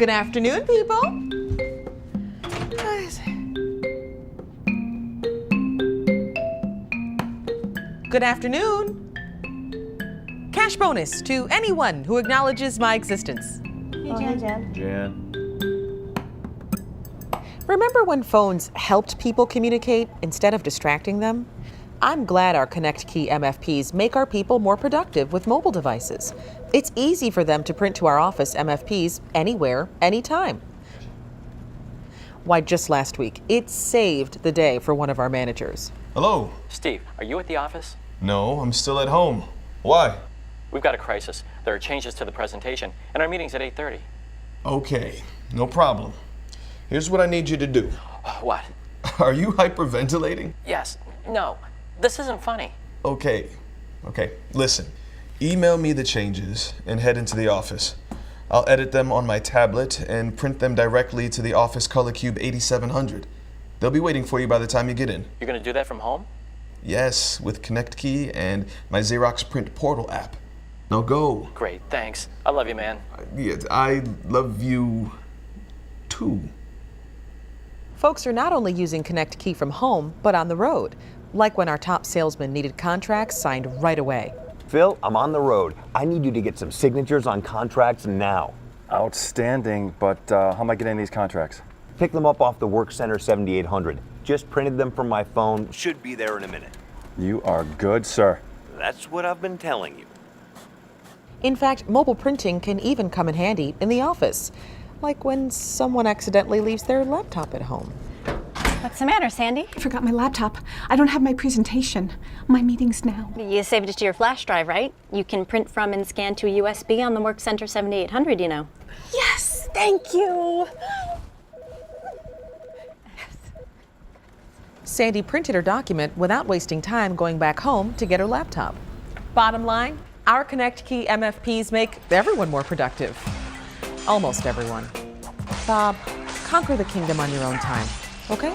Good afternoon, people. Good afternoon. Cash bonus to anyone who acknowledges my existence. Hey, Jen. Jan. Remember when phones helped people communicate instead of distracting them? I'm glad our ConnectKey MFPs make our people more productive with mobile devices. It's easy for them to print to our office MFPs anywhere, anytime. Why, just last week, it saved the day for one of our managers. Hello. Steve, are you at the office? No, I'm still at home. Why? We've got a crisis. There are changes to the presentation, and our meeting's at 8:30. Okay, no problem. Here's what I need you to do. What? Are you hyperventilating? Yes. No. This isn't funny. Okay, listen. Email me the changes and head into the office. I'll edit them on my tablet and print them directly to the Office Color Cube 8700. They'll be waiting for you by the time you get in. You're gonna do that from home? Yes, with ConnectKey and my Xerox Print Portal app. Now go. Great, thanks. I love you, man. Yeah, I love you too. Folks are not only using ConnectKey from home, but on the road, like when our top salesman needed contracts signed right away. Phil, I'm on the road. I need you to get some signatures on contracts now. Outstanding, but how am I getting these contracts? Pick them up off the Work Center 7800. Just printed them from my phone. Should be there in a minute. You are good, sir. That's what I've been telling you. In fact, mobile printing can even come in handy in the office, like when someone accidentally leaves their laptop at home. What's the matter, Sandy? I forgot my laptop. I don't have my presentation. My meeting's now. You saved it to your flash drive, right? You can print from and scan to a USB on the Work Center 7800, you know. Yes, thank you. Sandy printed her document without wasting time going back home to get her laptop. Bottom line, our ConnectKey MFPs make everyone more productive. Almost everyone. Bob, conquer the kingdom on your own time, okay?